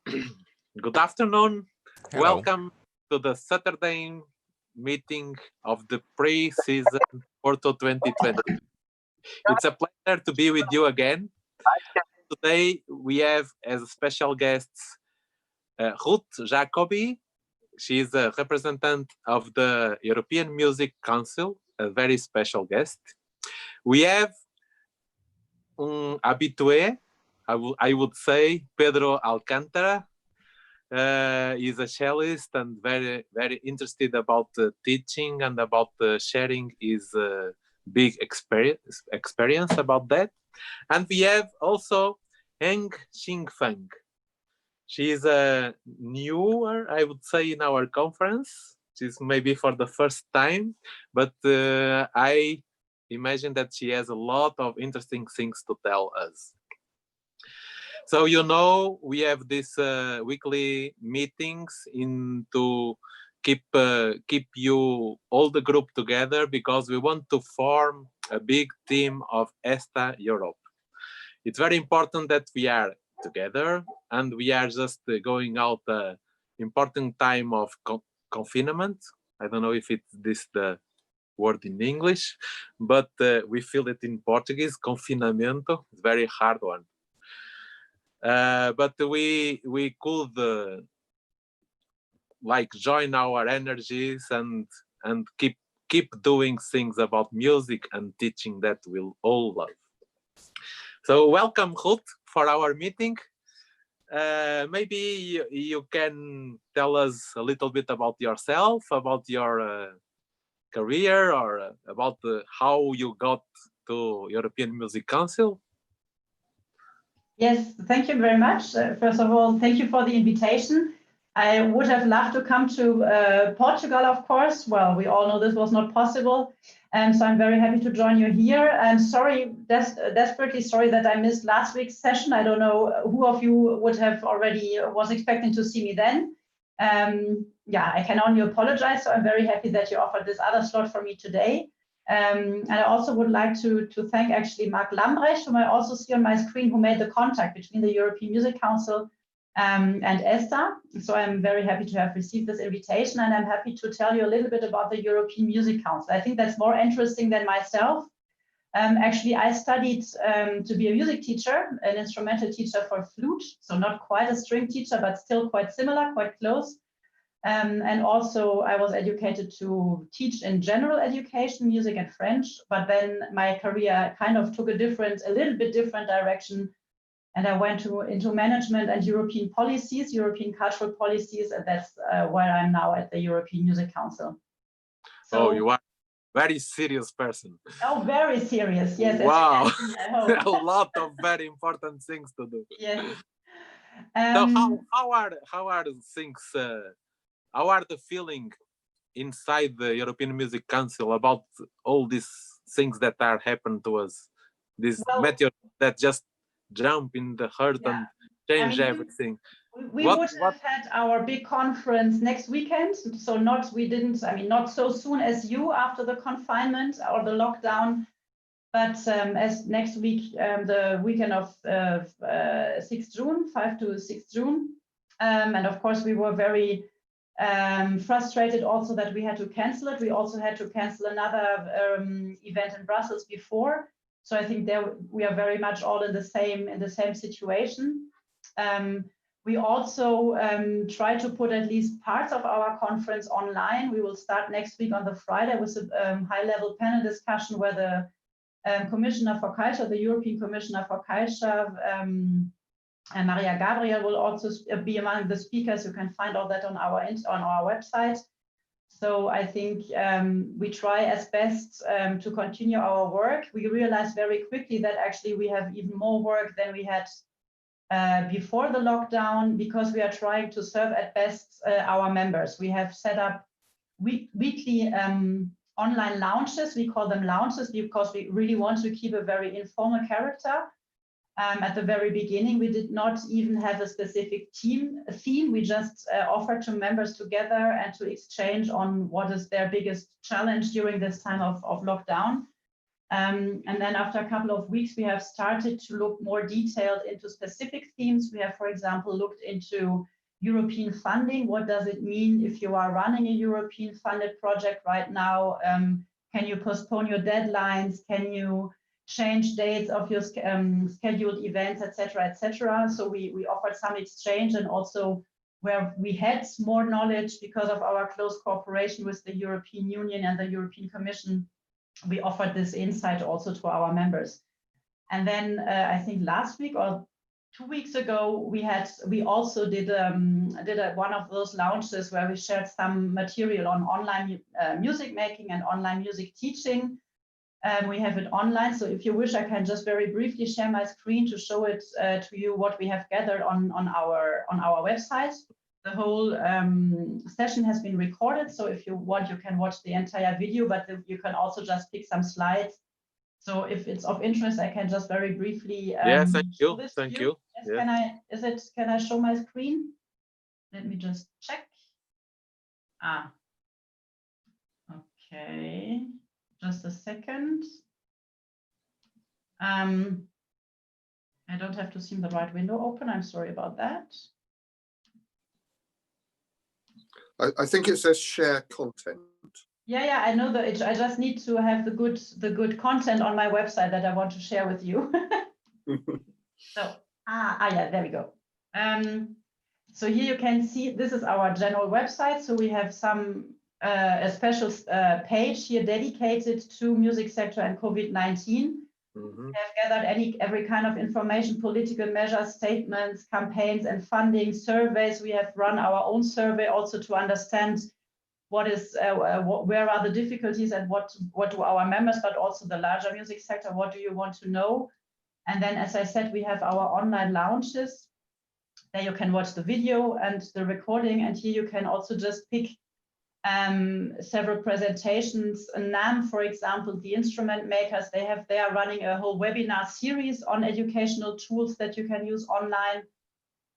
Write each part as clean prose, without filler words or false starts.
Good afternoon. Hello. Welcome to the Saturday meeting of the pre-season Porto 2020. It's a pleasure to be with you again. Today we have as special guests Ruth Jacobi. She is a representative of the European Music Council, a very special guest. We have habitué, I would say, Pedro Alcantara. He's a cellist and very interested about teaching and about sharing his big experience about that. And we have also Ching Fang. She is a newer, I would say, in our conference. She's maybe for the first time, but I imagine that she has a lot of interesting things to tell us. So, we have these weekly meetings to keep you all the group together, because we want to form a big team of ESTA Europe. It's very important that we are together, and we are just going out important time of confinement. I don't know if it's the word in English, but we feel it in Portuguese, confinamento. It's a very hard one. But we could join our energies and keep doing things about music and teaching that we'll all love. So welcome, Ruth, for our meeting. Maybe you can tell us a little bit about yourself, about your career, or about how you got to European Music Council. Yes, thank you very much. First of all, thank you for the invitation. I would have loved to come to Portugal, of course. Well, we all know this was not possible. So I'm very happy to join you here. I'm sorry, desperately sorry that I missed last week's session. I don't know who of you would have already was expecting to see me then. Yeah, I can only apologize. So I'm very happy that you offered this other slot for me today. And I also would like to thank actually Mark Lambrecht, whom I also see on my screen, who made the contact between the European Music Council and ESTA. So I'm very happy to have received this invitation, and I'm happy to tell you a little bit about the European Music Council. I think that's more interesting than myself. Actually, I studied to be a music teacher, an instrumental teacher for flute. So not quite a string teacher, but still quite similar, quite close. And also I was educated to teach in general education, music and French, but then my career kind of took a little bit different direction. And I went into management and European policies, European cultural policies, and that's where I'm now at the European Music Council. So, you are a very serious person. Oh, very serious, yes. Wow, a lot of very important things to do. Yes. So how are things? How are the feeling inside the European Music Council about all these things that are happening to us? This meteor that just jump in the heart and change everything. We would have had our big conference next weekend, so not so soon as you after the confinement or the lockdown, but as next week, the weekend of 6 June, 5 to 6 June. And of course, we were very frustrated also that we had to cancel it. We also had to cancel another event in Brussels before. So I think there we are very much all in the same situation. We also try to put at least parts of our conference online. We will start next week on the Friday with a high-level panel discussion where the Commissioner for Culture, the European Commissioner for Culture, and Maria Gabriel will also be among the speakers. You can find all that on our website. So I think we try as best to continue our work. We realized very quickly that actually we have even more work than we had before the lockdown, because we are trying to serve at best our members. We have set up weekly online lounges. We call them lounges because we really want to keep a very informal character. At the very beginning, we did not even have a specific theme. We just offered to members together and to exchange on what is their biggest challenge during this time of lockdown. And then after a couple of weeks, we have started to look more detailed into specific themes. We have, for example, looked into European funding. What does it mean if you are running a European funded project right now? Can you postpone your deadlines? Can you change dates of your scheduled events, etc., etc.? So we offered some exchange, and also where we had more knowledge because of our close cooperation with the European Union and the European Commission, we offered this insight also to our members. And then I think last week or 2 weeks ago, we also did one of those launches where we shared some material on online music making and online music teaching. We have it online, so if you wish, I can just very briefly share my screen to show it to you what we have gathered on our website. The whole session has been recorded, so if you want, you can watch the entire video, but you can also just pick some slides. So if it's of interest, I can just very briefly yes, thank you. Thank you. Yes, yes. Can I show my screen? Let me just check. Okay, just a second. I don't have to see the right window open. I'm sorry about that. I think it says share content. Yeah, I know that. I just need to have the good content on my website that I want to share with you. So, yeah, there we go. So here you can see this is our general website. So we have a special page here dedicated to music sector and COVID-19. Mm-hmm. We have gathered every kind of information, political measures, statements, campaigns, and funding, surveys. We have run our own survey also to understand where are the difficulties and what do our members, but also the larger music sector, what do you want to know? And then, as I said, we have our online launches. There you can watch the video and the recording, and here you can also just pick several presentations. NAM, for example, the instrument makers, they are running a whole webinar series on educational tools that you can use online.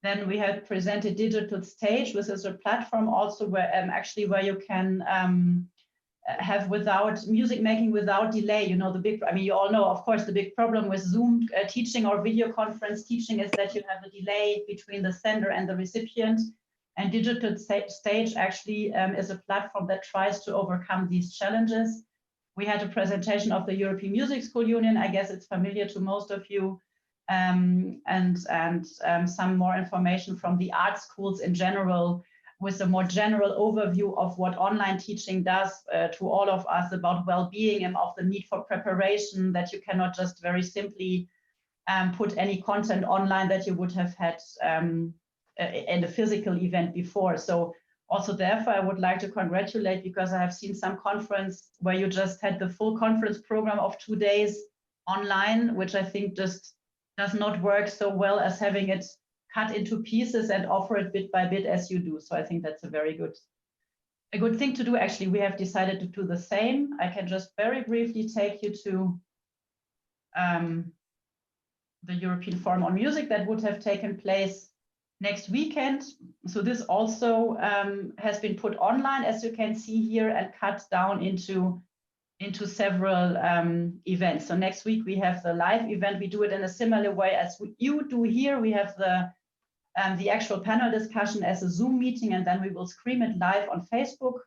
Then we have presented Digital Stage, which is a platform also where where you can have music making without delay. You know, you all know, of course, the big problem with Zoom teaching or video conference teaching is that you have a delay between the sender and the recipient. And Digital Stage actually is a platform that tries to overcome these challenges. We had a presentation of the European Music School Union. I guess it's familiar to most of you. And some more information from the art schools in general, with a more general overview of what online teaching does to all of us about well-being and of the need for preparation, that you cannot just very simply put any content online that you would have had in a physical event before. So also therefore, I would like to congratulate, because I have seen some conference where you just had the full conference program of 2 days online, which I think just does not work so well as having it cut into pieces and offer it bit by bit as you do. So I think that's a good thing to do. Actually, we have decided to do the same. I can just very briefly take you to the European Forum on Music that would have taken place next weekend. So this also has been put online, as you can see here, and cut down into several events. So next week we have the live event. We do it in a similar way as you do here. We have the actual panel discussion as a Zoom meeting, and then we will stream it live on Facebook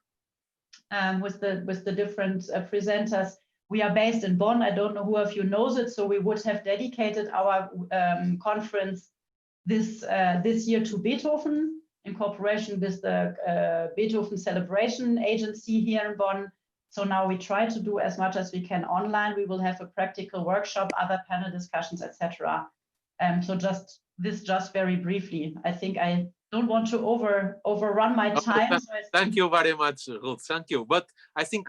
with the different presenters. We are based in Bonn. I don't know who of you knows it. So we would have dedicated our conference this year to Beethoven, in cooperation with the Beethoven Celebration Agency here in Bonn. So now we try to do as much as we can online. We will have a practical workshop, other panel discussions, etc. So just very briefly. I think I don't want to overrun my time. Thank you very much, Ruth. Thank you. But I think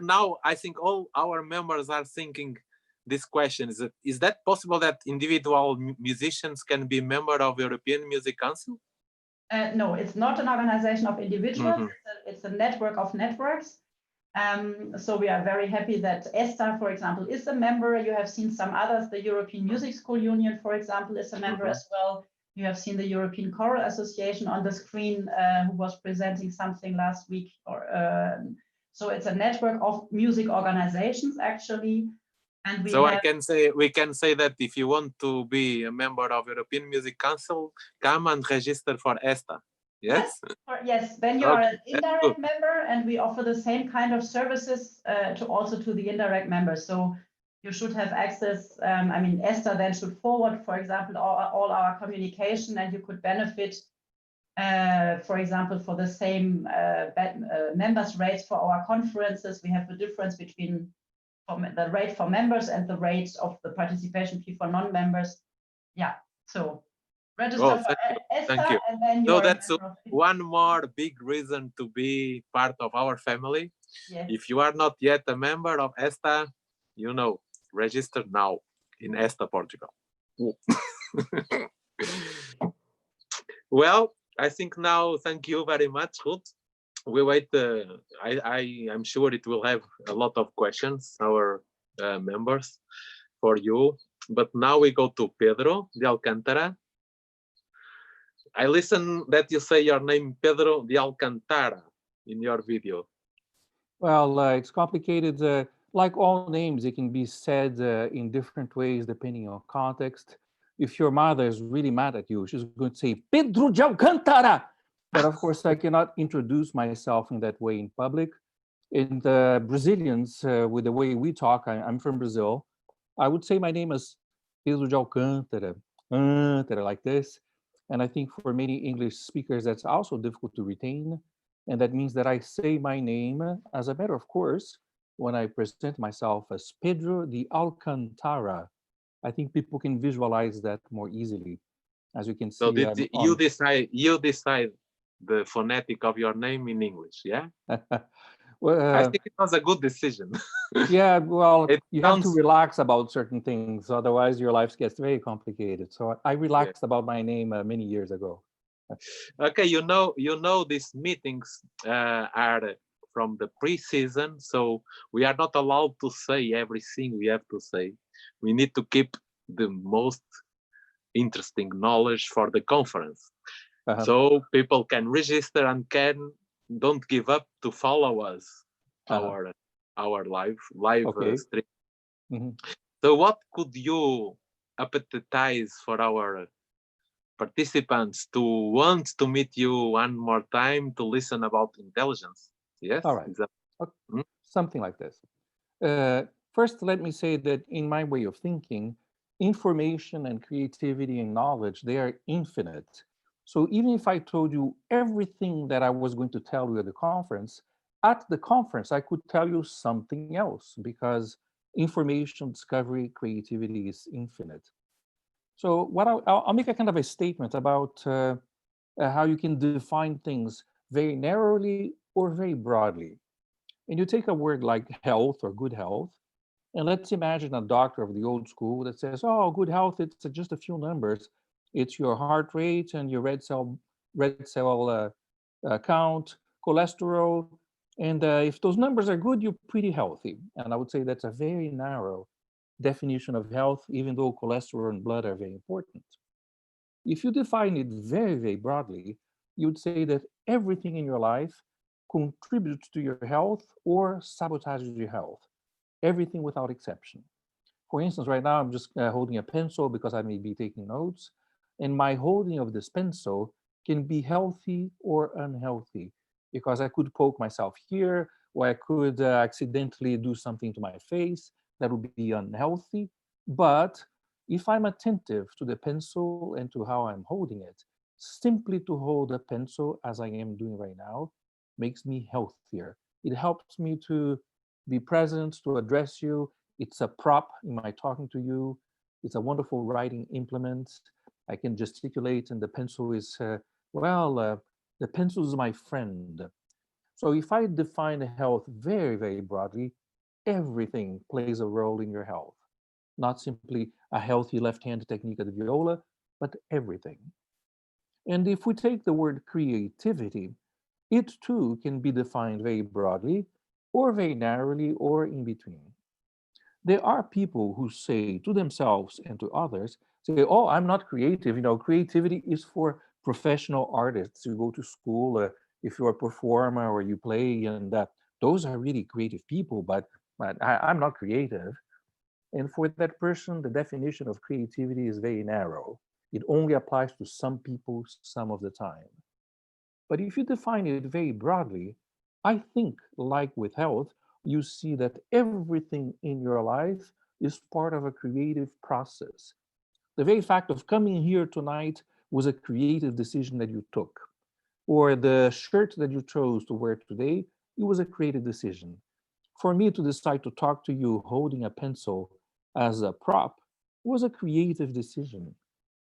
all our members are thinking this question: is that possible that individual musicians can be member of European Music Council? No, it's not an organization of individuals. Mm-hmm. It's a network of networks. So we are very happy that ESTA, for example, is a member. You have seen some others. The European Music School Union, for example, is a member Mm-hmm. as well. You have seen the European Choral Association on the screen, who was presenting something last week. So it's a network of music organizations, actually. And we So have, we can say that if you want to be a member of European Music Council, come and register for ESTA. Yes? yes, then you are Okay, an that's indirect good. member, and we offer the same kind of services to the indirect members. So you should have access. I mean, ESTA then should forward, for example, all our communication, and you could benefit, for example, for the same members rates for our conferences. We have the difference between the rate for members and the rate of the participation fee for non-members. Yeah, so register Oh, for thank ESTA, you. and then you So are that's a member of one more big reason to be part of our family. Yes. If you are not yet a member of ESTA, register now in ESTA Portugal. Well, I think now, thank you very much, Ruth. We wait. I'm sure it will have a lot of questions, our members, for you. But now we go to Pedro de Alcantara. I listen that you say your name Pedro de Alcantara in your video. Well, it's complicated. Like all names, it can be said in different ways depending on context. If your mother is really mad at you, she's going to say, Pedro de Alcantara! But of course, I cannot introduce myself in that way in public. In the Brazilians, with the way we talk, I'm from Brazil, I would say my name is Pedro de Alcantara, like this. And I think for many English speakers, that's also difficult to retain. And that means that I say my name as a matter of course when I present myself as Pedro the Alcantara. I think people can visualize that more easily. As you can So see, you decide the phonetic of your name in English, yeah? well, I think it was a good decision. yeah, well, It you have to sounds, relax about certain things, otherwise your life gets very complicated. So I yeah. relaxed about my name many years ago. Okay, these meetings are from the pre-season, so we are not allowed to say everything we have to say. We need to keep the most interesting knowledge for the conference. Uh-huh. So people can register and don't give up to follow us, Uh-huh. our live Okay. stream. Mm-hmm. So what could you appetize for our participants to want to meet you one more time to listen about intelligence? Yes? All right. Okay. Something like this. First, let me say that in my way of thinking, information and creativity and knowledge, they are infinite. So even if I told you everything that I was going to tell you at the conference, I could tell you something else because information, discovery, creativity is infinite. So what I'll make a kind of a statement about how you can define things very narrowly or very broadly. And you take a word like health or good health, and let's imagine a doctor of the old school that says, oh, good health, it's just a few numbers. It's your heart rate and your red cell count, cholesterol. And if those numbers are good, you're pretty healthy. And I would say that's a very narrow definition of health, even though cholesterol and blood are very important. If you define it very, very broadly, you'd say that everything in your life contributes to your health or sabotages your health, everything without exception. For instance, right now I'm just holding a pencil because I may be taking notes, and my holding of this pencil can be healthy or unhealthy because I could poke myself here, or I could accidentally do something to my face that would be unhealthy. But if I'm attentive to the pencil and to how I'm holding it, simply to hold a pencil as I am doing right now makes me healthier. It helps me to be present, to address you. It's a prop in my talking to you. It's a wonderful writing implement. I can gesticulate, and the pencil is, the pencil is my friend. So if I define health very, very broadly, everything plays a role in your health. Not simply a healthy left-hand technique of the viola, but everything. And if we take the word creativity, it too can be defined very broadly, or very narrowly, or in between. There are people who say to themselves and to others, say, oh, I'm not creative. Creativity is for professional artists. You go to school, if you're a performer or you play, and those are really creative people, but I'm not creative. And for that person, the definition of creativity is very narrow. It only applies to some people some of the time. But if you define it very broadly, I think, like with health, you see that everything in your life is part of a creative process. The very fact of coming here tonight was a creative decision that you took. Or the shirt that you chose to wear today, it was a creative decision. For me to decide to talk to you holding a pencil as a prop was a creative decision.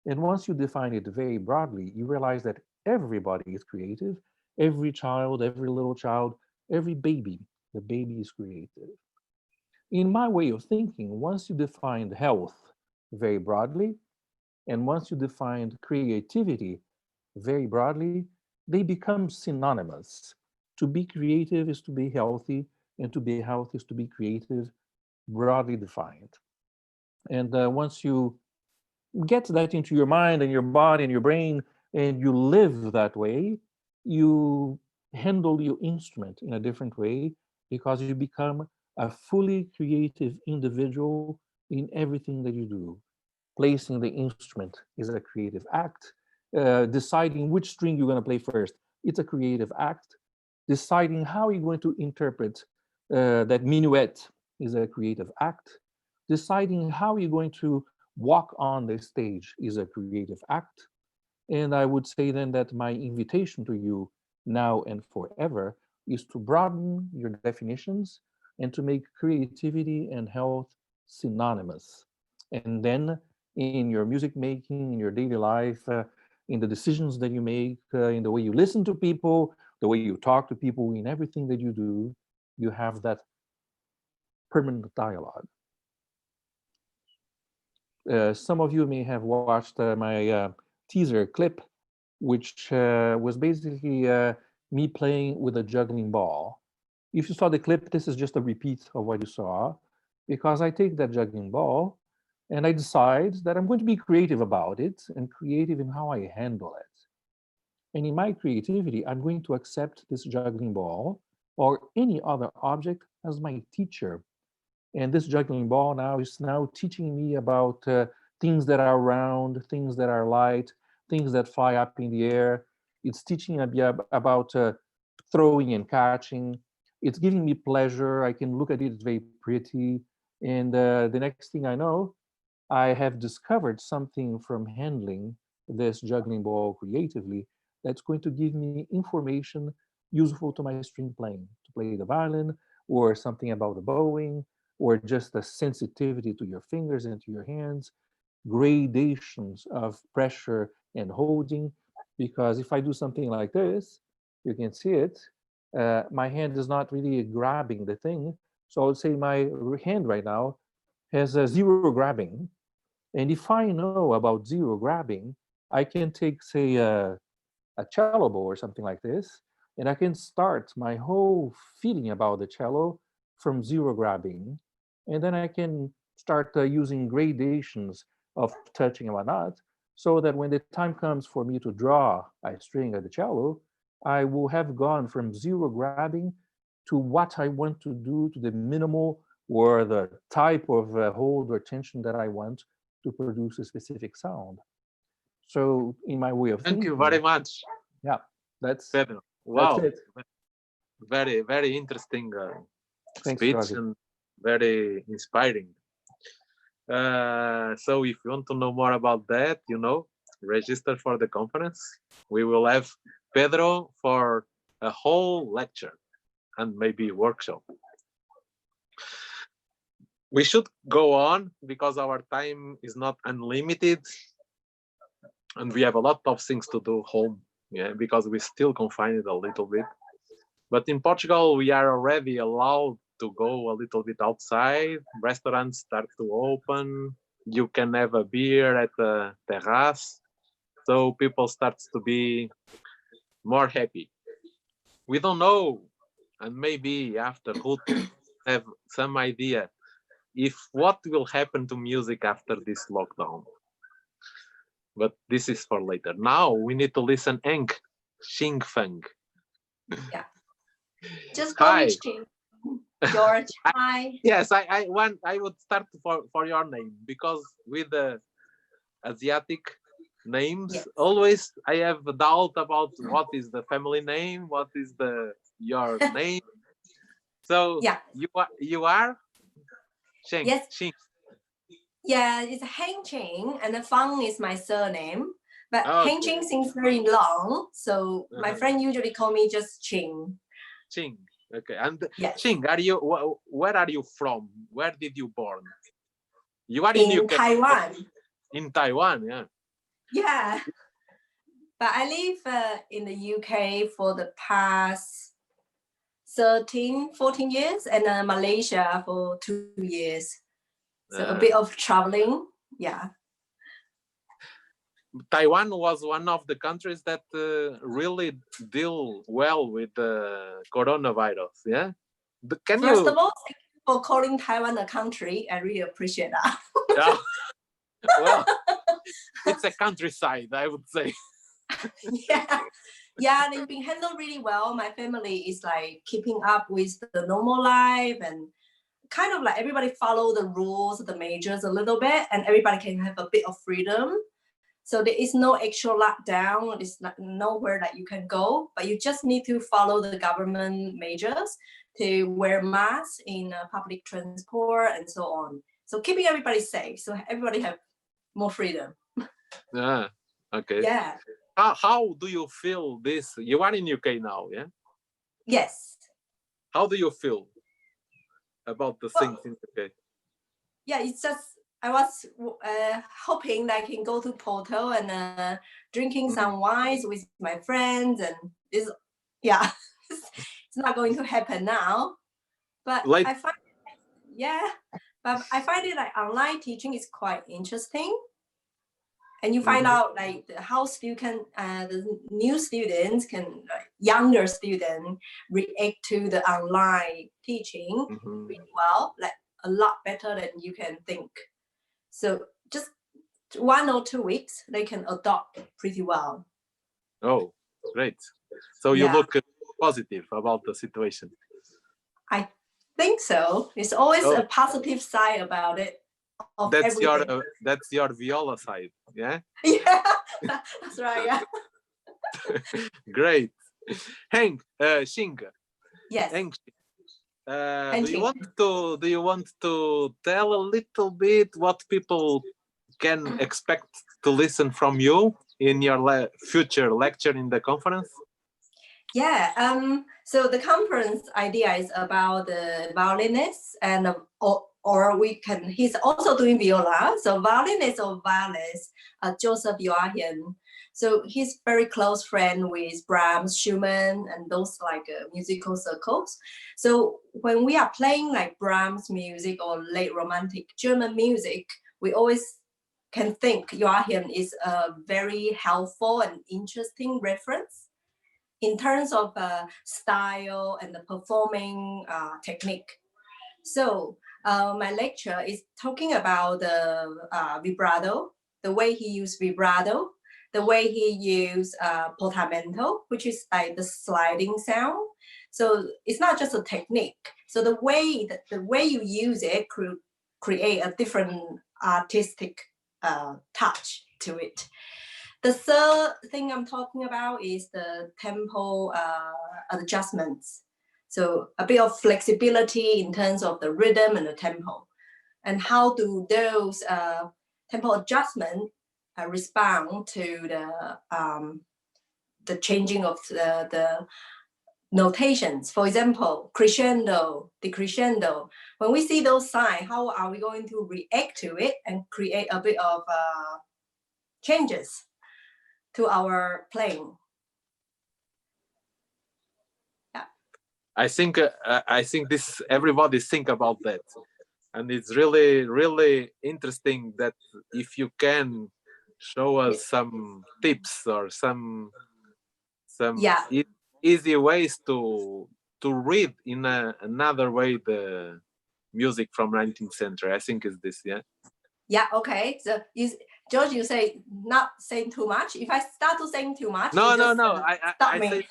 And once you define it very broadly, you realize that everybody is creative. Every child, every little child, every baby, the baby is creative. In my way of thinking, once you define health very broadly, and once you define creativity very broadly, they become synonymous. To be creative is to be healthy, and to be healthy is to be creative, broadly defined. And once you get that into your mind and your body and your brain, and you live that way, you handle your instrument in a different way because you become a fully creative individual in everything that you do. Placing the instrument is a creative act. Deciding which string you're going to play first, it's a creative act. Deciding how you're going to interpret that minuet is a creative act. Deciding how you're going to walk on the stage is a creative act. And I would say then that my invitation to you now and forever is to broaden your definitions and to make creativity and health synonymous. And then in your music making, in your daily life, in the decisions that you make, in the way you listen to people, the way you talk to people, in everything that you do, you have that permanent dialogue. Some of you may have watched my teaser clip, which was basically me playing with a juggling ball. If you saw the clip, this is just a repeat of what you saw, because I take that juggling ball and I decide that I'm going to be creative about it and creative in how I handle it. And in my creativity, I'm going to accept this juggling ball or any other object as my teacher. And this juggling ball now is now teaching me about things that are round, things that are light, things that fly up in the air. It's teaching me about throwing and catching. It's giving me pleasure. I can look at it, it's very pretty. And the next thing I know, I have discovered something from handling this juggling ball creatively that's going to give me information useful to my string playing, to play the violin, or something about the bowing, or just a sensitivity to your fingers and to your hands, gradations of pressure and holding. Because if I do something like this, you can see it, my hand is not really grabbing the thing. So I would say my hand right now has a zero grabbing. And if I know about zero grabbing, I can take, say, a cello bow or something like this, and I can start my whole feeling about the cello from zero grabbing. And then I can start using gradations of touching and whatnot, so that when the time comes for me to draw a string at the cello, I will have gone from zero grabbing to what I want to do, to the minimal or the type of hold or tension that I want to produce a specific sound. So in my way of Thank thinking, you very much, yeah, that's Pedro. Wow, it. very, very interesting Thanks, speech Roger. and very inspiring. So if you want to know more about that, register for the conference. We will have Pedro for a whole lecture and maybe workshop. We should go on because our time is not unlimited and we have a lot of things to do home, because we still confined a little bit. But in Portugal, we are already allowed to go a little bit outside. Restaurants start to open. You can have a beer at the terrace. So people start to be more happy. We don't know, and maybe after Ruth have some idea if what will happen to music after this lockdown. But this is for later. Now we need to listen Ching Fang. Yeah. Just call Hi. me Ching. George, hi. Yes, I would start for your name, because with the Asiatic names, Yes. always I have a doubt about what is the family name, what is your name. So Yeah. you are Ching. Yes. Ching. Yeah, it's Heng Ching, and the Fang is my surname. But Okay. Heng Ching seems very long, so my friend usually call me just Ching. Ching. Okay. And Yes. Ching, where are you from? Where did you born? You are in UK. Taiwan. In Taiwan, yeah. Yeah. But I live in the UK for the past 13, 14 years, and Malaysia for 2 years. So a bit of traveling, yeah. Taiwan was one of the countries that really deal well with the coronavirus, yeah? First of all, thank you for calling Taiwan a country. I really appreciate that. Yeah. Well, it's a countryside, I would say. Yeah, they've been handled really well. My family is like keeping up with the normal life, and kind of like everybody follow the rules, the measures a little bit, and everybody can have a bit of freedom. So there is no actual lockdown. It's nowhere that you can go, but you just need to follow the government measures to wear masks in public transport and so on. So keeping everybody safe, so everybody have more freedom. Yeah. Okay. Yeah. How do you feel this? You are in UK now, yeah? Yes. How do you feel about the things in UK? Yeah, it's just I was hoping that I can go to Porto and drinking some wines with my friends, and it's not going to happen now. But I find it like online teaching is quite interesting, and you find out like how the new students younger students react to the online teaching really well, like a lot better than you can think. So just 1 or 2 weeks, they can adopt pretty well. Oh, great. So you look positive about the situation. I think so. It's always a positive side about it. That's your viola side, yeah? Yeah, that's right, yeah. Great. Hank, Ching. Yes. Hank, do you want to tell a little bit what people can expect to listen from you in your future lecture in the conference? Yeah, so the conference idea is about the violinist, and he's also doing viola, so violinist or violist, Joseph Joachim. So he's very close friend with Brahms, Schumann, and those like musical circles. So when we are playing like Brahms music or late romantic German music, we always can think Joachim is a very helpful and interesting reference in terms of style and the performing technique. So my lecture is talking about the vibrato, the way he used vibrato, the way he used portamento, which is like the sliding sound. So it's not just a technique. So the way you use it create a different artistic touch to it. The third thing I'm talking about is the tempo adjustments. So a bit of flexibility in terms of the rhythm and the tempo. And how do those tempo adjustments respond to the changing of the notations? For example, crescendo, decrescendo. When we see those signs, how are we going to react to it and create a bit of changes to our playing? Yeah. I think this everybody think about that, and it's really interesting that if you can show us some tips or some easy ways to read in another way the music from 19th century. I think is this, yeah. Yeah, okay. So George, you say not saying too much. If I start to saying too much, no. stop me. I say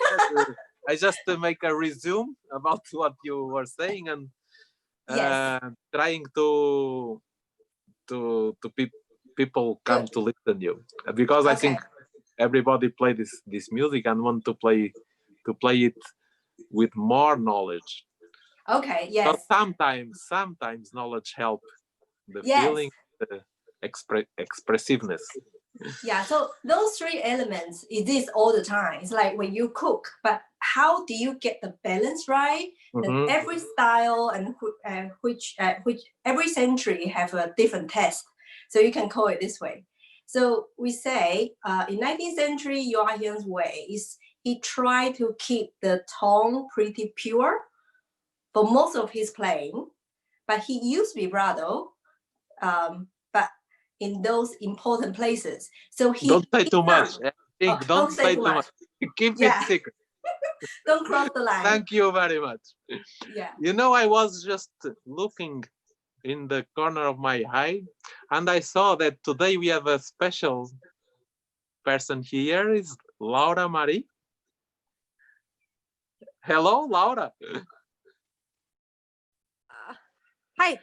I just make a resume about what you were saying and Yes. trying to people come Good. to listen you, because I think everybody play this music and want to play it with more knowledge. Okay. Yes. So sometimes knowledge help the Yes. feeling, the expressiveness. Yeah, so those three elements exist all the time. It's like when you cook, but how do you get the balance right? Mhm. Every style and which every century have a different taste. So you can call it this way. So we say in 19th century, Joachim's way is he tried to keep the tone pretty pure for most of his playing, but he used vibrato, but in those important places. So he Don't say too much. Don't say too much. Keep it secret. Don't cross the line. Thank you very much. Yeah. You know, I was just looking in the corner of my eye, and I saw that today we have a special person here. Is Laura Marie. Hello, Laura. Hi.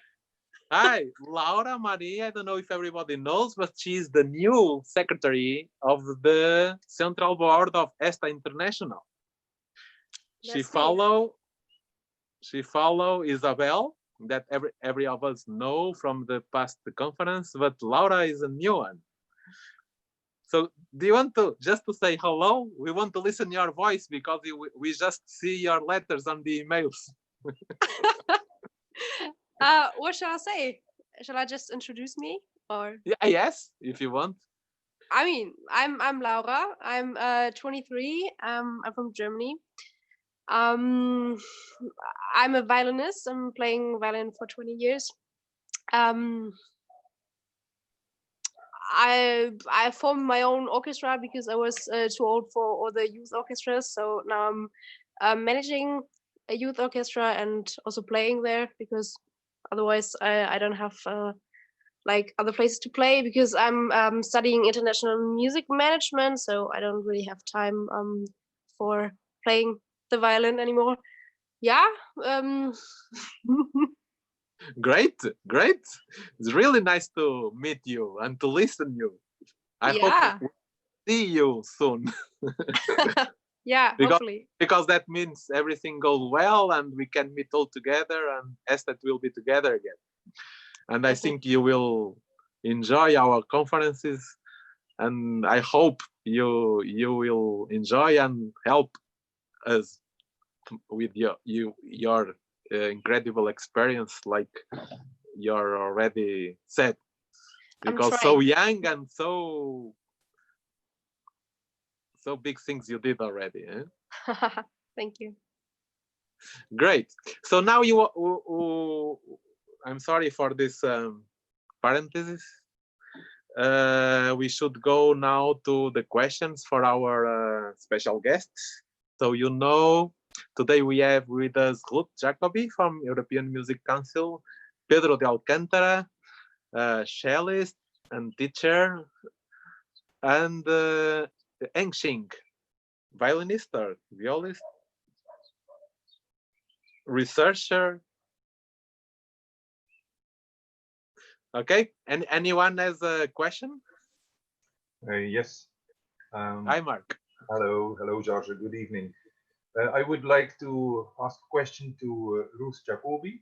Hi, Laura Marie. I don't know if everybody knows, but she's the new secretary of the Central Board of ESTA International. She follow Isabel, that every of us know from the past conference, but Laura is a new one. So do you want to just to say hello? We want to listen your voice because we just see your letters on the emails. What shall I say? Shall I just introduce me, or? Yeah, yes, if you want. I mean, I'm Laura. I'm 23. I'm from Germany. I'm a violinist. I'm playing violin for 20 years. I formed my own orchestra because I was too old for all the youth orchestras. So now I'm managing a youth orchestra and also playing there, because otherwise I don't have like other places to play, because I'm studying international music management. So I don't really have time for playing the violin anymore. Yeah. Great. It's really nice to meet you and to listen you. I hope we see you soon. Yeah, hopefully. Because that means everything goes well and we can meet all together and ESTA will be together again. And I think you will enjoy our conferences, and I hope you will enjoy and help us with your incredible experience, like you're already said, because so young and so big things you did already. Thank you. Great. So now I'm sorry for this parenthesis. We should go now to the questions for our special guests. So you know, today we have with us Ruth Jacobi from European Music Council, Pedro de Alcantara, cellist and teacher, and Ching, violinist or violist, researcher. Okay, and anyone has a question? Yes. Hi, Mark. Hello, George. Good evening. I would like to ask a question to Ruth Jacobi.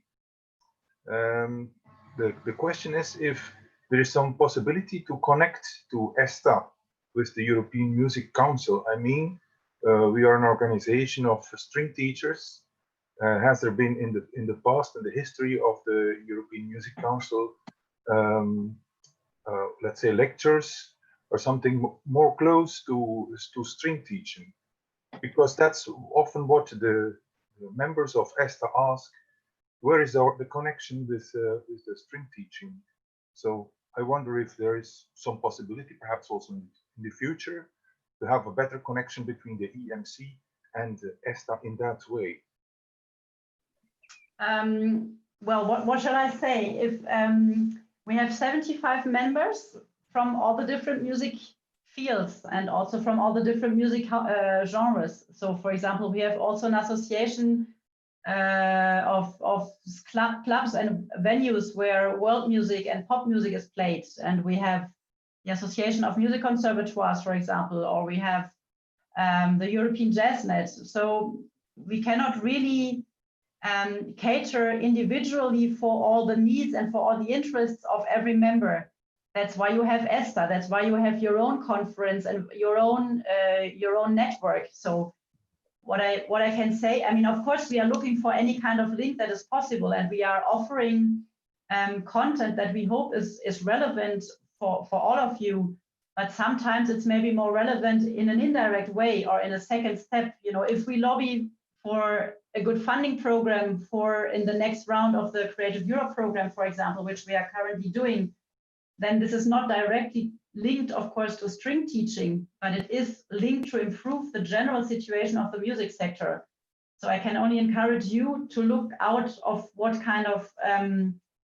The question is if there is some possibility to connect to ESTA with the European Music Council. I mean, we are an organization of string teachers. Has there been in the past, in the history of the European Music Council, let's say lectures or something more close to string teaching? Because that's often what the members of ESTA ask. Where is the connection with the string teaching? So I wonder if there is some possibility, perhaps also in the future, to have a better connection between the EMC and ESTA in that way. Well, what shall I say? If we have 75 members from all the different music fields and also from all the different music genres. So, for example, we have also an association of clubs and venues where world music and pop music is played, and we have the Association of Music Conservatoires, for example, or we have the European Jazz Net. So we cannot really cater individually for all the needs and for all the interests of every member. That's why you have ESTA. That's why you have your own conference and your own network. So what I can say, I mean, of course, we are looking for any kind of link that is possible, and we are offering content that we hope is relevant for all of you. But sometimes it's maybe more relevant in an indirect way or in a second step. You know, if we lobby for a good funding program for in the next round of the Creative Europe program, for example, which we are currently doing, then this is not directly linked, of course, to string teaching, but it is linked to improve the general situation of the music sector. So I can only encourage you to look out of what kind of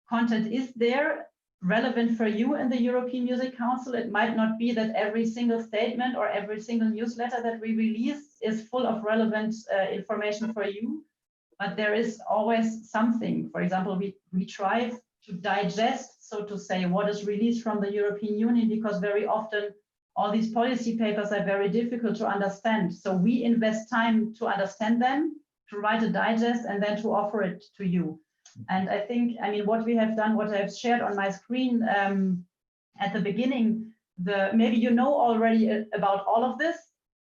content is there relevant for you in the European Music Council. It might not be that every single statement or every single newsletter that we release is full of relevant information for you, but there is always something. For example, we try to digest, so to say, what is released from the European Union, because very often all these policy papers are very difficult to understand. So we invest time to understand them, to write a digest, and then to offer it to you. And I think, I mean, what we have done, what I've shared on my screen at the beginning, maybe you know already about all of this,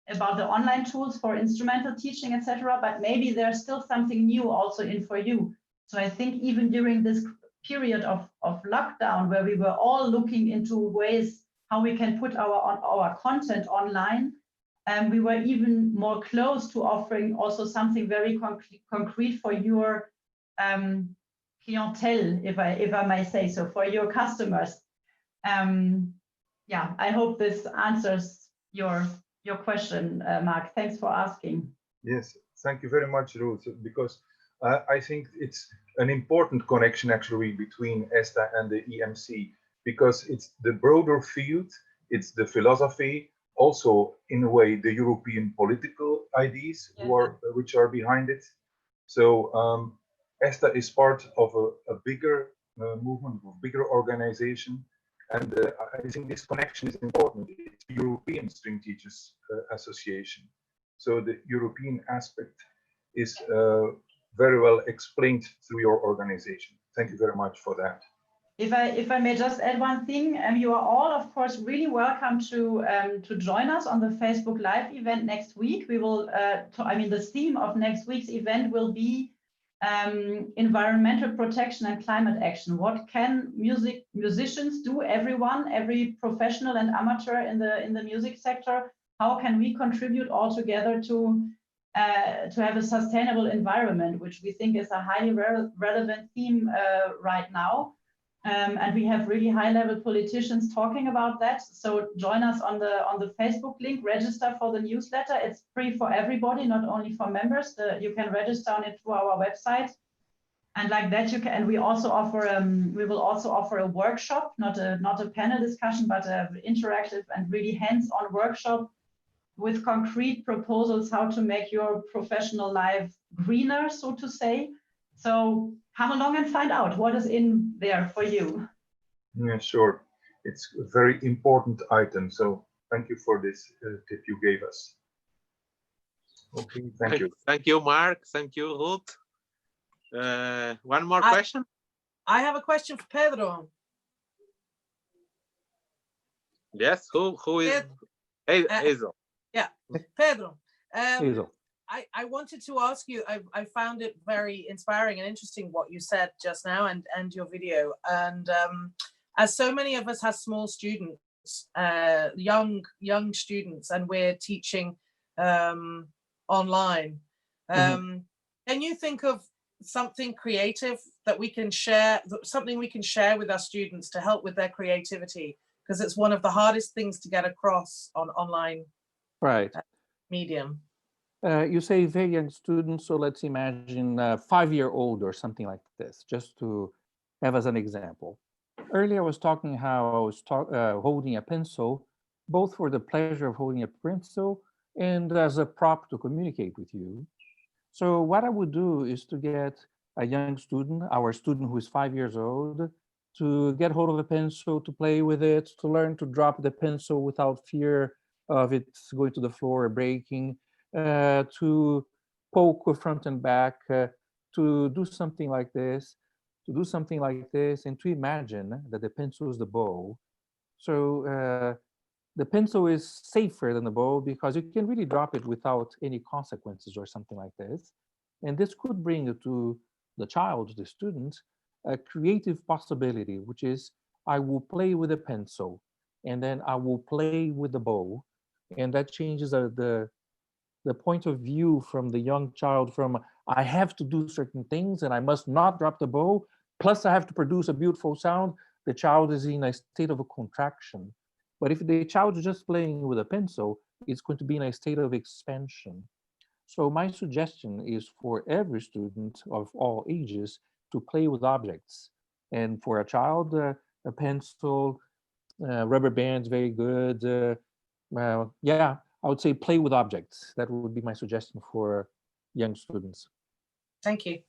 about the online tools for instrumental teaching, etc. But maybe there's still something new also in for you. So I think even during this period of lockdown, where we were all looking into ways how we can put our content online, we were even more close to offering also something very concrete for your clientele, if I may say so, for your customers. Yeah, I hope this answers your question, Mark. Thanks for asking. Yes, thank you very much, Ruth, because I think it's an important connection actually between ESTA and the EMC, because it's the broader field, it's the philosophy, also in a way the European political ideas which are behind it. So ESTA is part of a bigger movement, a bigger organization, and I think this connection is important. It's the European String Teachers Association. So the European aspect is very well explained through your organization. Thank you very much for that. If I may just add one thing, you are all, of course, really welcome to join us on the Facebook Live event next week. We will, the theme of next week's event will be environmental protection and climate action. What can musicians do? Everyone, every professional and amateur in the music sector. How can we contribute all together to have a sustainable environment, which we think is a highly relevant theme right now. And we have really high-level politicians talking about that. So join us on the Facebook link, register for the newsletter. It's free for everybody, not only for members. You can register on it through our website. And like that, you can. And we also offer we will also offer a workshop, not a panel discussion, but an interactive and really hands-on workshop with concrete proposals how to make your professional life greener, so to say. So come along and find out what is in there for you. Yeah, sure. It's a very important item. So thank you for this tip you gave us. Okay, thank you. Thank you, Mark. Thank you, Ruth. One more question? I have a question for Pedro. Yes, who is? Hazel. Yeah, Pedro. Hazel. I wanted to ask you, I found it very inspiring and interesting what you said just now and your video. And as so many of us have small students, young students, and we're teaching online, can you think of something creative that we can share, something we can share with our students to help with their creativity? Because it's one of the hardest things to get across on online medium. You say very young students, so let's imagine 5-year-old or something like this, just to have as an example. Earlier I was talking how I was holding a pencil both for the pleasure of holding a pencil and as a prop to communicate with you. So what I would do is to get a young student, our student who is 5 years old, to get hold of a pencil, to play with it, to learn to drop the pencil without fear of it going to the floor or breaking, to poke front and back, to do something like this, and to imagine that the pencil is the bow. So the pencil is safer than the bow because you can really drop it without any consequences or something like this. And this could bring to the child, the student, a creative possibility, which is I will play with a pencil and then I will play with the bow. And that changes the point of view from the young child from I have to do certain things and I must not drop the bow, plus I have to produce a beautiful sound. The child is in a state of a contraction. But if the child is just playing with a pencil, it's going to be in a state of expansion. So my suggestion is for every student of all ages to play with objects. And for a child, a pencil, rubber bands, very good. Yeah, I would say play with objects. That would be my suggestion for young students. Thank you.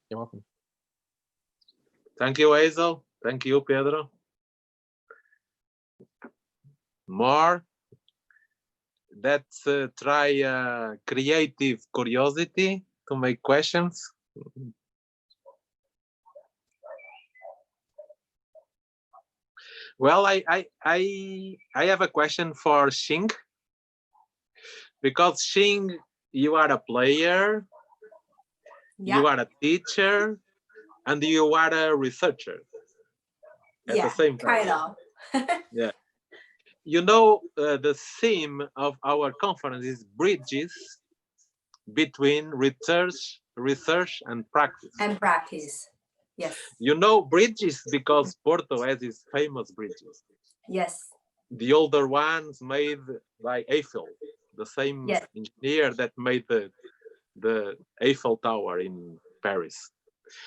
You're welcome. Thank you, Hazel. Thank you, Pedro. More. Let's try creative curiosity to make questions. Well, I have a question for Ching, because Ching, you are a player, you are a teacher, and you are a researcher at the same time. Kind of. Yeah. You know, the theme of our conference is bridges between research and practice. And practice. Yes. You know bridges because Porto has its famous bridges. Yes. The older ones made by Eiffel, the same engineer that made the Eiffel Tower in Paris.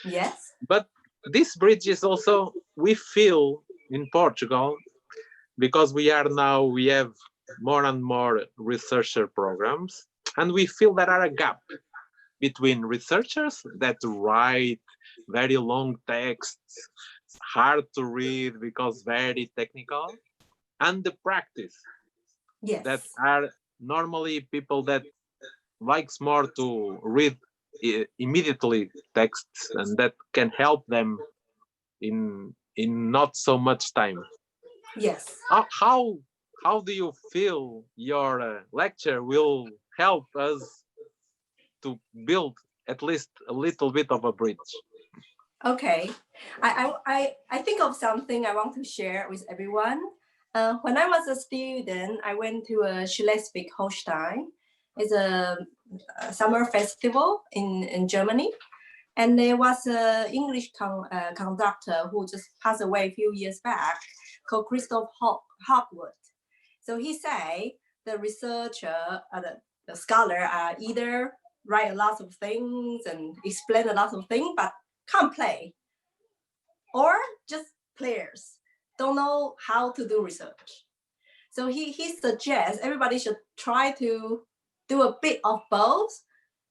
Yes. But these bridges also we feel in Portugal, because we have more and more researcher programs, and we feel there are a gap between researchers that write very long texts, hard to read because very technical, and the practice that are normally people that likes more to read immediately texts and that can help them in not so much time. Yes. How do you feel your lecture will help us to build at least a little bit of a bridge? Okay, I think of something I want to share with everyone. When I was a student, I went to a Schleswig-Holstein. It's a summer festival in Germany. And there was an English conductor who just passed away a few years back, called Christoph Hogwood. So he said the researcher, the scholar, either write a lot of things and explain a lot of things, but can't play, or just players don't know how to do research. So he suggests everybody should try to do a bit of both,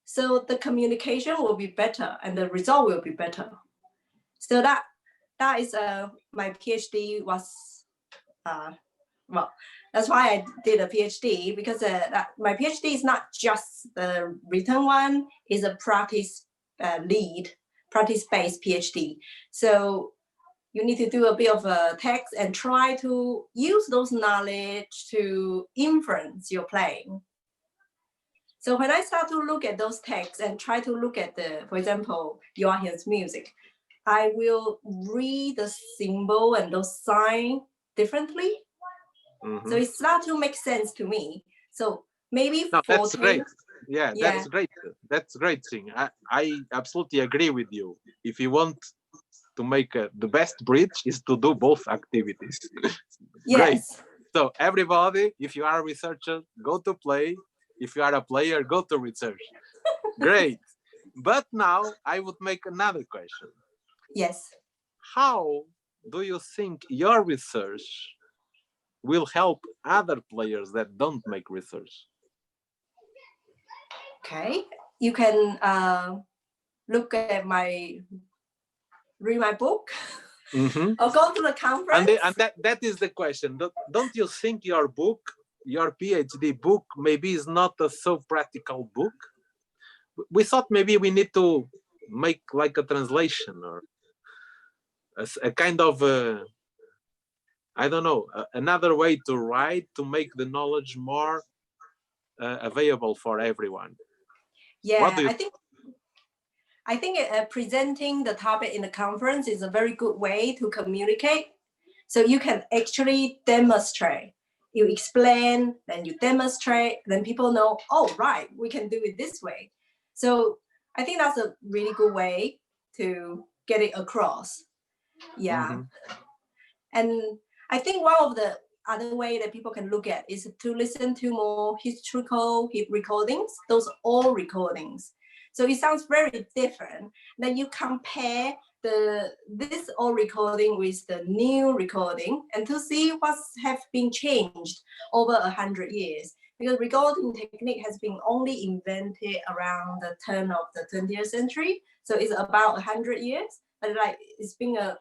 so the communication will be better and the result will be better. So that is my PhD was well, that's why I did a PhD, because my PhD is not just the written one, it's a practice-based PhD. So you need to do a bit of a text and try to use those knowledge to influence your playing. So when I start to look at those texts and try to look at for example, Joachim's music, I will read the symbol and those signs differently. Mm-hmm. So it starts to make sense to me. So maybe that's great. Yeah, that's great. That's great thing. I absolutely agree with you. If you want to make the best bridge is to do both activities. Yes. Great. So everybody, if you are a researcher, go to play. If you are a player, go to research. Great. But now I would make another question. Yes. How do you think your research will help other players that don't make research? Okay, you can look at read my book, or go to the conference. And that is the question. Don't you think your book, your PhD book, maybe is not a so practical book? We thought maybe we need to make like a translation or a kind of I don't know, another way to write to make the knowledge more available for everyone. Yeah, I think presenting the topic in the conference is a very good way to communicate. So you can actually demonstrate. You explain, then you demonstrate, then people know, oh, right, we can do it this way. So I think that's a really good way to get it across. Yeah. And I think one of the other way that people can look at is to listen to more historical recordings. Those are all recordings. So it sounds very different. Then you compare this old recording with the new recording and to see what have been changed over 100 years. Because recording technique has been only invented around the turn of the 20th century. So it's about 100 years, but like it's been a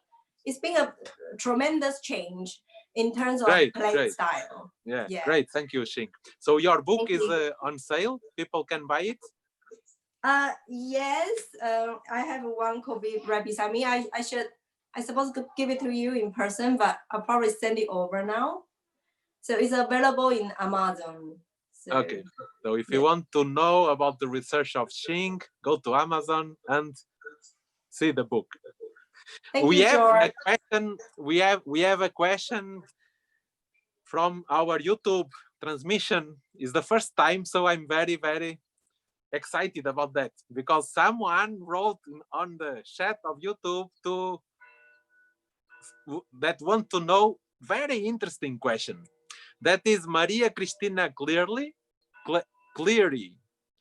tremendous change in terms of playing style. Yeah, great. Thank you, Ching. So your book is on sale. People can buy it. Yes, I have one copy right beside me. I supposed to give it to you in person, but I'll probably send it over now. So it's available in Amazon. So, okay. So if you want to know about the research of Ching, go to Amazon and see the book. We have a question from our YouTube transmission. It's the first time, so I'm very, very excited about that because someone wrote on the chat of YouTube that want to know very interesting question. That is Maria Cristina Cleary.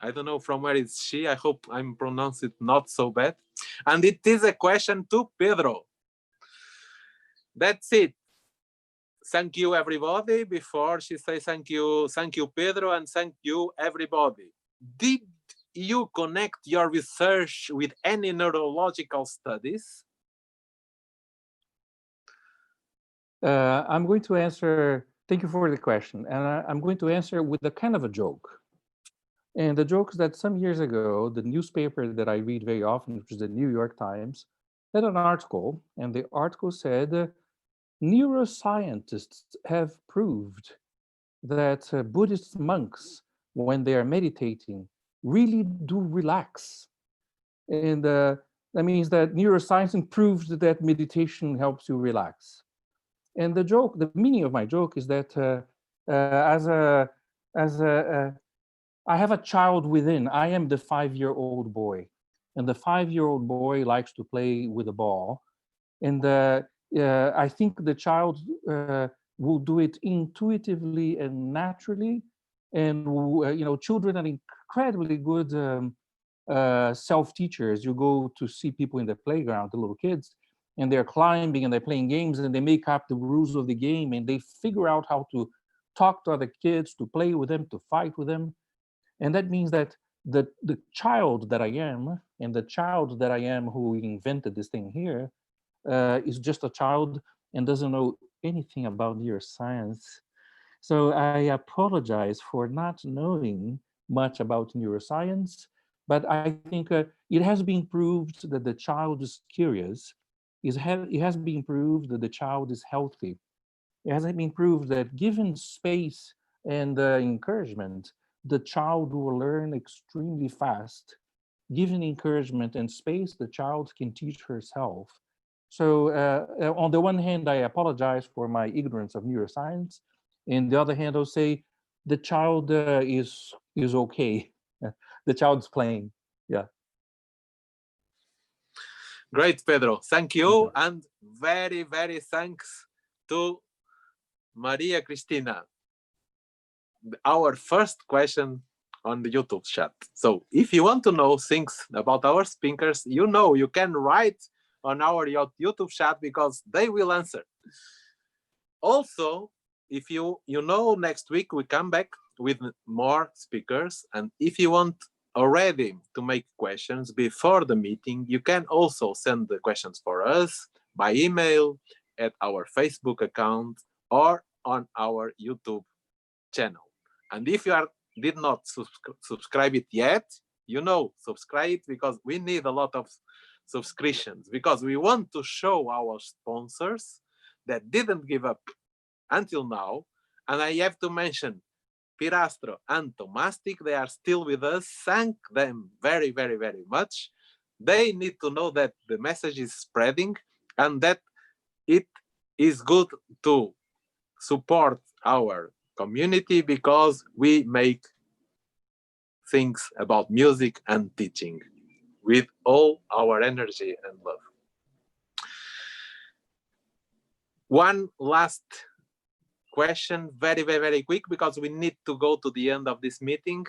I don't know from where is she. I hope I'm pronouncing it not so bad. And it is a question to Pedro. That's it. Thank you, everybody. Before she says thank you, Pedro, and thank you, everybody. Did you connect your research with any neurological studies? I'm going to answer, thank you for the question. And I'm going to answer with a kind of a joke. And the joke is that some years ago, the newspaper that I read very often, which is the New York Times, had an article, and the article said, neuroscientists have proved that Buddhist monks, when they are meditating, really do relax. And that means that neuroscience proved that meditation helps you relax. And the joke, the meaning of my joke is that I have a child within. I am the 5-year-old boy, and the 5-year-old boy likes to play with a ball. And I think the child will do it intuitively and naturally. And children are incredibly good self-teachers. You go to see people in the playground, the little kids, and they're climbing and they're playing games and they make up the rules of the game and they figure out how to talk to other kids, to play with them, to fight with them. And that means that the child that I am and the child that I am who invented this thing here is just a child and doesn't know anything about neuroscience. So I apologize for not knowing much about neuroscience, but I think it has been proved that the child is curious. It has been proved that the child is healthy. It has been proved that given space and encouragement, the child will learn extremely fast. Given encouragement and space, the child can teach herself. So on the one hand, I apologize for my ignorance of neuroscience. On the other hand, I'll say the child is okay. The child's playing. Yeah. Great, Pedro. Thank you. And very, very thanks to Maria Cristina. Our first question on the YouTube chat. So if you want to know things about our speakers, you can write on our YouTube chat because they will answer. Also, if you know, next week we come back with more speakers, and if you want already to make questions before the meeting, you can also send the questions for us by email at our Facebook account or on our YouTube channel. And if you did not subscribe it yet, subscribe it, because we need a lot of subscriptions, because we want to show our sponsors that didn't give up until now. And I have to mention Pirastro and Tomastic, they are still with us. Thank them very, very, very much. They need to know that the message is spreading and that it is good to support our community, because we make things about music and teaching with all our energy and love. One last question, very, very, very quick, because we need to go to the end of this meeting.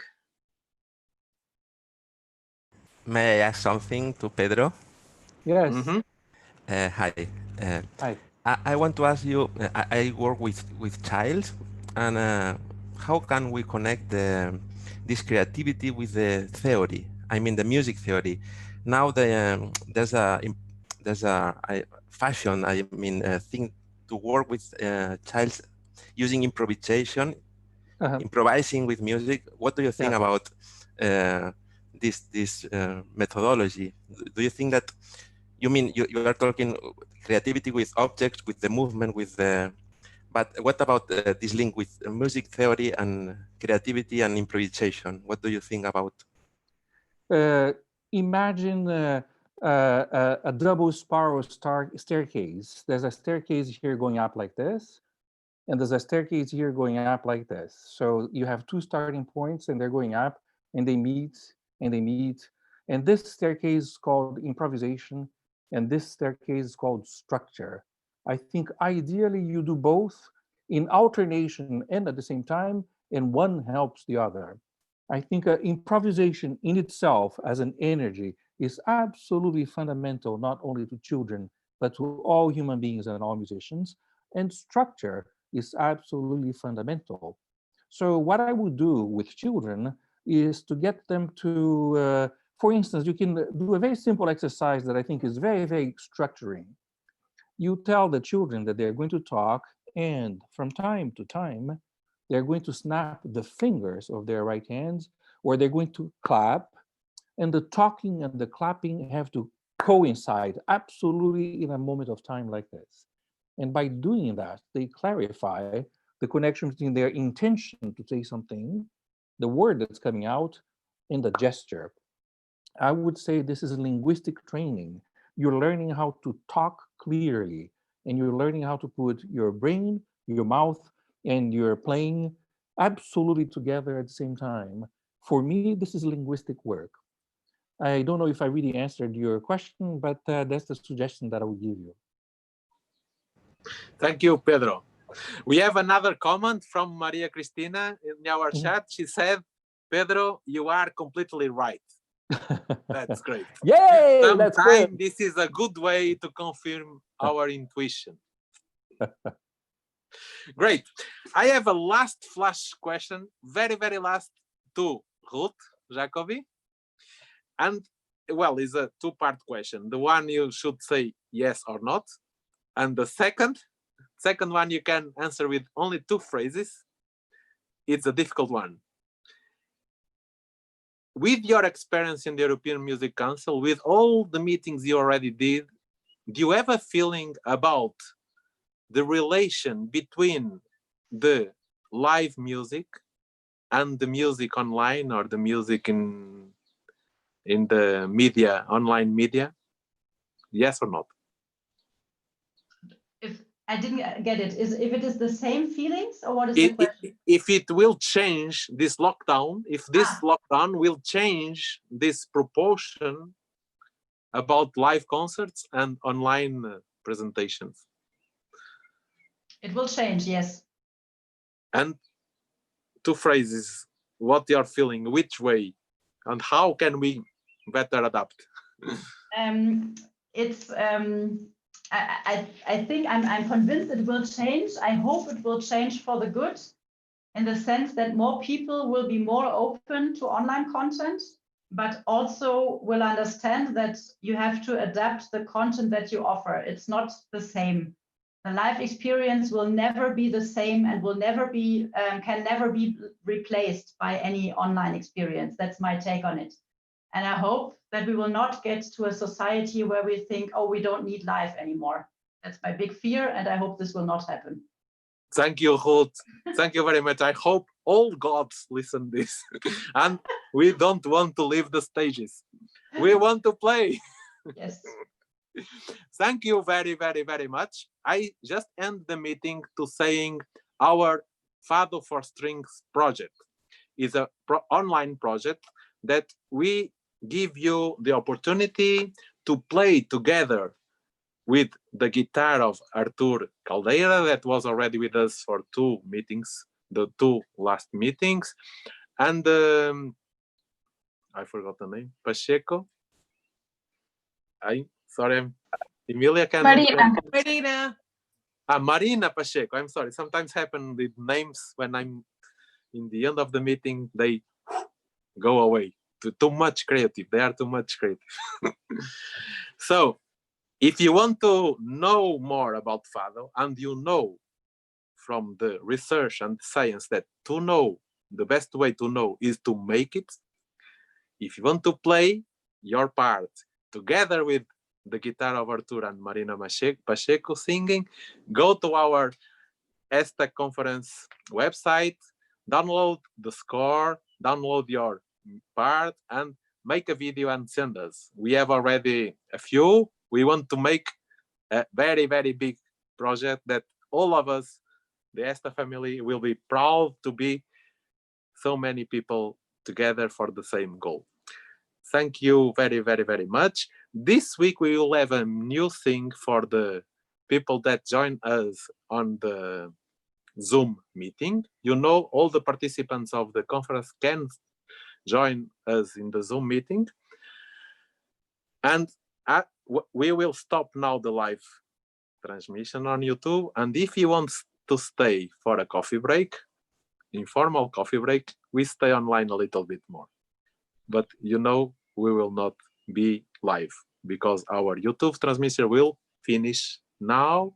May I ask something to Pedro? Yes. Mm-hmm. Hi. Hi. I want to ask you, I work with child, and how can we connect this creativity with the theory? I mean, the music theory. Now there's a fashion, I mean, thing to work with child using improvisation, improvising with music. What do you think about this methodology? Do you think that you mean you are talking creativity with objects, with the movement, with the, but what about this link with music theory and creativity and improvisation? What do you think about? Imagine a double spiral staircase. There's a staircase here going up like this, and there's a staircase here going up like this. So you have two starting points, and they're going up, and they meet, and they meet. And this staircase is called improvisation, and this staircase is called structure. I think ideally you do both in alternation and at the same time, and one helps the other. I think improvisation in itself as an energy is absolutely fundamental, not only to children, but to all human beings and all musicians. And structure is absolutely fundamental. So what I would do with children is to get them to, for instance, you can do a very simple exercise that I think is very, very structuring. You tell the children that they're going to talk, and from time to time, they're going to snap the fingers of their right hands, or they're going to clap, and the talking and the clapping have to coincide absolutely in a moment of time like this. And by doing that, they clarify the connection between their intention to say something, the word that's coming out, and the gesture. I would say this is linguistic training. You're learning how to talk clearly, and you're learning how to put your brain, your mouth, and your playing absolutely together at the same time. For me, this is linguistic work. I don't know if I really answered your question, but that's the suggestion that I would give you. Thank you, Pedro. We have another comment from Maria Cristina in our chat. She said, Pedro, you are completely right. That's great. Yay! Sometimes That's good. this is a good way to confirm our intuition. Great. I have a last flash question, very, very last, to Ruth Jacobi. And, well, it's a two-part question. The one you should say yes or not. And the second one you can answer with only two phrases. It's a difficult one. With your experience in the European Music Council, with all the meetings you already did, do you have a feeling about the relation between the live music and the music online, or the music in the media, online media? Yes or not? If I didn't get it, if it is the same feelings, or what is the question? If it will change this lockdown, if this lockdown will change this proportion about live concerts and online presentations. It will change, yes. And two phrases, what you're feeling, which way, and how can we better adapt? I think I'm convinced it will change. I hope it will change for the good, in the sense that more people will be more open to online content, but also will understand that you have to adapt the content that you offer. It's not the same. The live experience will never be the same and will never be, can never be replaced by any online experience. That's my take on it. And I hope that we will not get to a society where we think, oh, we don't need live anymore. That's my big fear, and I hope this will not happen. Thank you, Ruth. Thank you very much. I hope all gods listen this. And we don't want to leave the stages. We want to play. Yes. Thank you very, very, very much. I just end the meeting to saying our Fado for Strings project is a online project that we give you the opportunity to play together with the guitar of Artur Caldeira, that was already with us for 2 meetings, the 2 last meetings, and I forgot the name, Pacheco. Sorry, Emilia can... Marina. Marina Pacheco, I'm sorry. Sometimes happen with names when I'm in the end of the meeting, they go away. Too much creative. They are too much creative. So, if you want to know more about Fado, and you know from the research and science that to know, the best way to know is to make it. If you want to play your part together with the guitar of Artur and Marina Pacheco singing, go to our ESTA conference website, download the score, download your part, and make a video and send us. We have already a few. We want to make a very, very big project that all of us, the ESTA family, will be proud to be so many people together for the same goal. Thank you very, very, very much. This week we will have a new thing for the people that join us on the Zoom meeting. You know, all the participants of the conference can join us in the Zoom meeting. And we will stop now the live transmission on YouTube. And if you want to stay for a coffee break, informal coffee break, we stay online a little bit more. But you know, we will not be live because our YouTube transmission will finish now